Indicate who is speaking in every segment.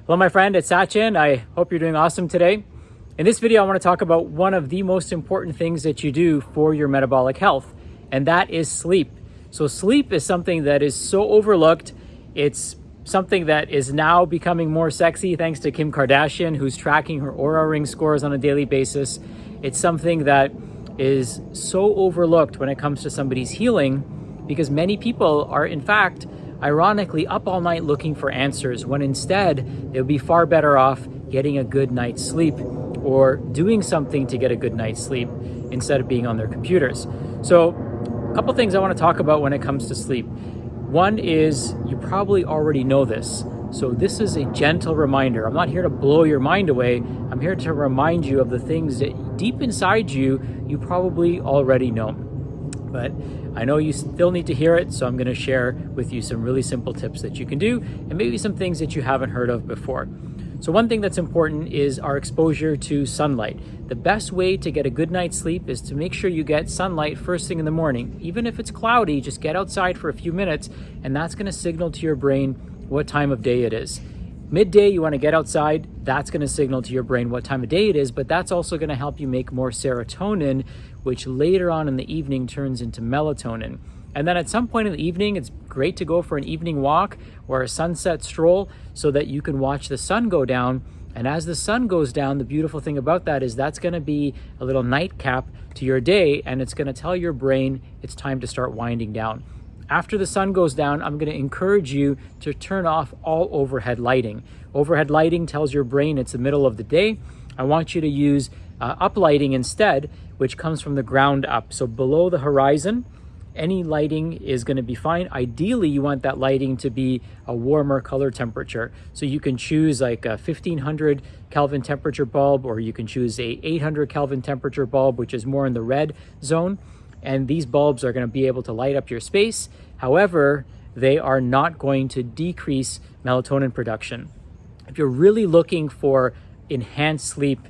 Speaker 1: Hello, my friend, it's Sachin. I hope you're doing awesome today. In this video, I want to talk about one of the most important things that you do for your metabolic health, and that is sleep. So sleep is something that is so overlooked. It's something that is now becoming more sexy thanks to Kim Kardashian, who's tracking her Oura ring scores on a daily basis. It's something that is so overlooked when it comes to somebody's healing, because many people are, in fact, ironically up all night looking for answers, when instead they would be far better off getting a good night's sleep or doing something to get a good night's sleep instead of being on their computers. So a couple things I want to talk about when it comes to sleep. One is, you probably already know this. So this is a gentle reminder. I'm not here to blow your mind away. I'm here to remind you of the things that deep inside you probably already know. But I know you still need to hear it, so I'm going to share with you some really simple tips that you can do, and maybe some things that you haven't heard of before. So one thing that's important is our exposure to sunlight. The best way to get a good night's sleep is to make sure you get sunlight first thing in the morning. Even if it's cloudy, just get outside for a few minutes, and that's going to signal to your brain what time of day it is. Midday, you want to get outside. That's going to signal to your brain what time of day it is, but that's also going to help you make more serotonin, which later on in the evening turns into melatonin. And then at some point in the evening, it's great to go for an evening walk or a sunset stroll so that you can watch the sun go down. And as the sun goes down, the beautiful thing about that is that's going to be a little nightcap to your day, and it's going to tell your brain it's time to start winding down. After the sun goes down, I'm going to encourage you to turn off all overhead lighting. Overhead lighting tells your brain it's the middle of the day. I want you to use uplighting instead, which comes from the ground up. So below the horizon, any lighting is going to be fine. Ideally, you want that lighting to be a warmer color temperature. So you can choose like a 1500 Kelvin temperature bulb, or you can choose a 800 Kelvin temperature bulb, which is more in the red zone. And these bulbs are going to be able to light up your space. However, they are not going to decrease melatonin production. If you're really looking for enhanced sleep,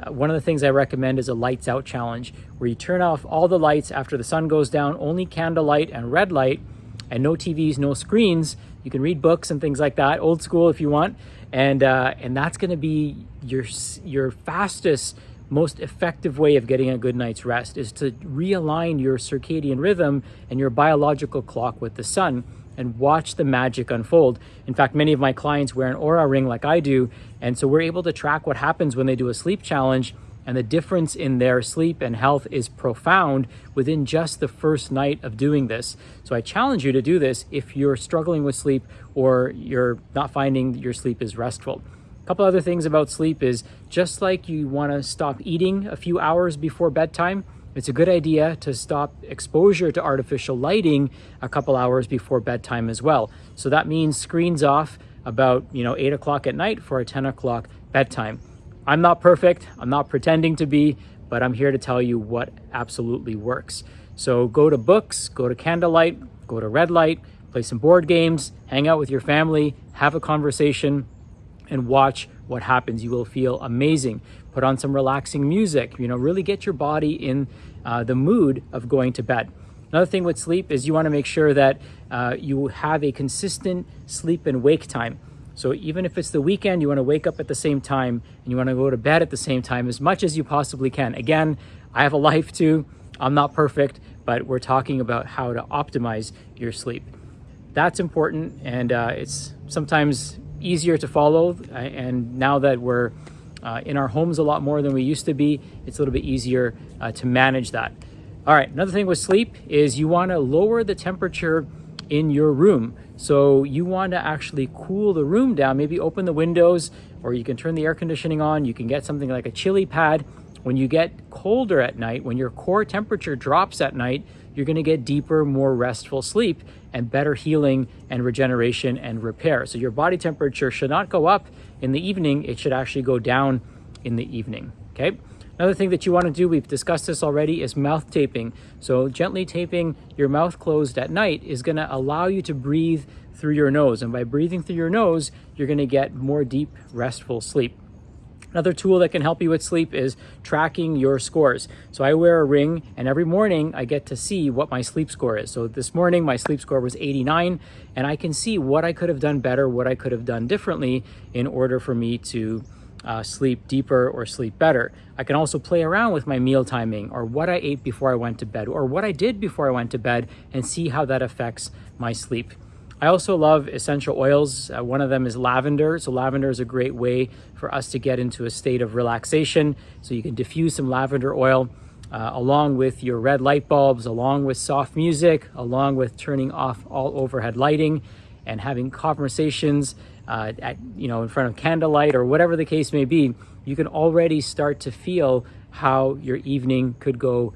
Speaker 1: one of the things I recommend is a lights out challenge, where you turn off all the lights after the sun goes down, only candlelight and red light, and no TVs, no screens. You can read books and things like that, old school if you want. And that's going to be your fastest, most effective way of getting a good night's rest, is to realign your circadian rhythm and your biological clock with the sun and watch the magic unfold. In fact, many of my clients wear an Oura ring like I do, and so we're able to track what happens when they do a sleep challenge, and the difference in their sleep and health is profound within just the first night of doing this. So I challenge you to do this if you're struggling with sleep or you're not finding your sleep is restful. A couple other things about sleep is, just like you want to stop eating a few hours before bedtime, it's a good idea to stop exposure to artificial lighting a couple hours before bedtime as well. So that means screens off about 8 o'clock at night for a 10 o'clock bedtime. I'm not perfect. I'm not pretending to be, but I'm here to tell you what absolutely works. So go to books, go to candlelight, go to red light, play some board games, hang out with your family, have a conversation, and watch what happens. You will feel amazing. Put on some relaxing music, really get your body in the mood of going to bed. Another thing with sleep is you want to make sure that you have a consistent sleep and wake time. So even if it's the weekend, you want to wake up at the same time and you want to go to bed at the same time as much as you possibly can. Again, I have a life too. I'm not perfect, but we're talking about how to optimize your sleep. That's important, and it's sometimes easier to follow, and now that we're in our homes a lot more than we used to be, it's a little bit easier to manage that. All right, another thing with sleep is you want to lower the temperature in your room. So you want to actually cool the room down, maybe open the windows, or you can turn the air conditioning on. You can get something like a chili pad. When you get colder at night, when your core temperature drops at night, you're going to get deeper, more restful sleep and better healing and regeneration and repair. So your body temperature should not go up in the evening. It should actually go down in the evening. Okay. Another thing that you want to do, we've discussed this already, is mouth taping. So gently taping your mouth closed at night is going to allow you to breathe through your nose. And by breathing through your nose, you're going to get more deep, restful sleep. Another tool that can help you with sleep is tracking your scores. So I wear a ring, and every morning I get to see what my sleep score is. So this morning my sleep score was 89, and I can see what I could have done better, what I could have done differently in order for me to sleep deeper or sleep better. I can also play around with my meal timing, or what I ate before I went to bed, or what I did before I went to bed, and see how that affects my sleep. I also love essential oils. One of them is lavender. So lavender is a great way for us to get into a state of relaxation. So you can diffuse some lavender oil along with your red light bulbs, along with soft music, along with turning off all overhead lighting and having conversations in front of candlelight or whatever the case may be. You can already start to feel how your evening could go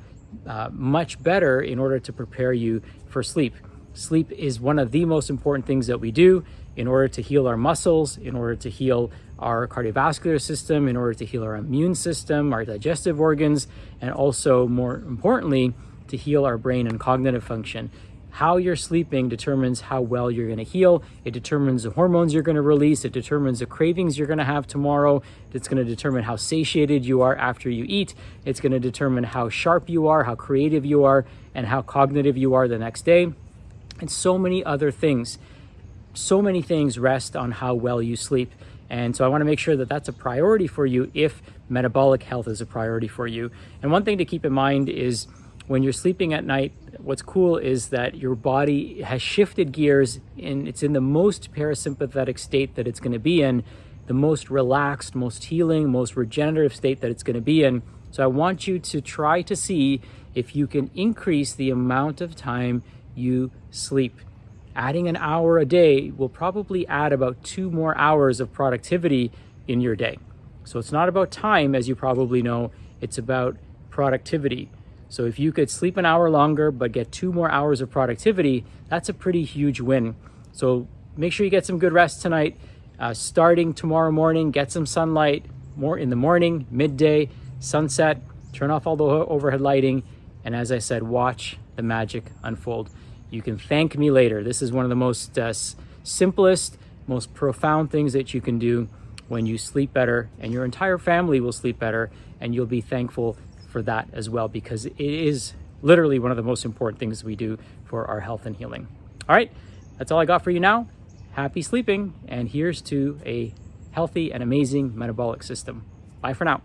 Speaker 1: much better in order to prepare you for sleep. Sleep is one of the most important things that we do in order to heal our muscles, in order to heal our cardiovascular system, in order to heal our immune system, our digestive organs, and also, more importantly, to heal our brain and cognitive function. How you're sleeping determines how well you're going to heal. It determines the hormones you're going to release. It determines the cravings you're going to have tomorrow. It's going to determine how satiated you are after you eat. It's going to determine how sharp you are, how creative you are, and how cognitive you are the next day. And so many other things. So many things rest on how well you sleep. And so I want to make sure that that's a priority for you if metabolic health is a priority for you. And one thing to keep in mind is when you're sleeping at night, what's cool is that your body has shifted gears and it's in the most parasympathetic state that it's going to be in, the most relaxed, most healing, most regenerative state that it's going to be in. So I want you to try to see if you can increase the amount of time you sleep. Adding an hour a day will probably add about 2 more hours of productivity in your day. So it's not about time, as you probably know, it's about productivity. So if you could sleep an hour longer but get 2 more hours of productivity, that's a pretty huge win. So make sure you get some good rest tonight. Starting tomorrow morning, get some sunlight more in the morning, midday, sunset, turn off all the overhead lighting, and as I said, watch the magic unfold. You can thank me later. This is one of the most simplest, most profound things that you can do when you sleep better, and your entire family will sleep better, and you'll be thankful for that as well, because it is literally one of the most important things we do for our health and healing. All right, that's all I got for you now. Happy sleeping, and here's to a healthy and amazing metabolic system. Bye for now.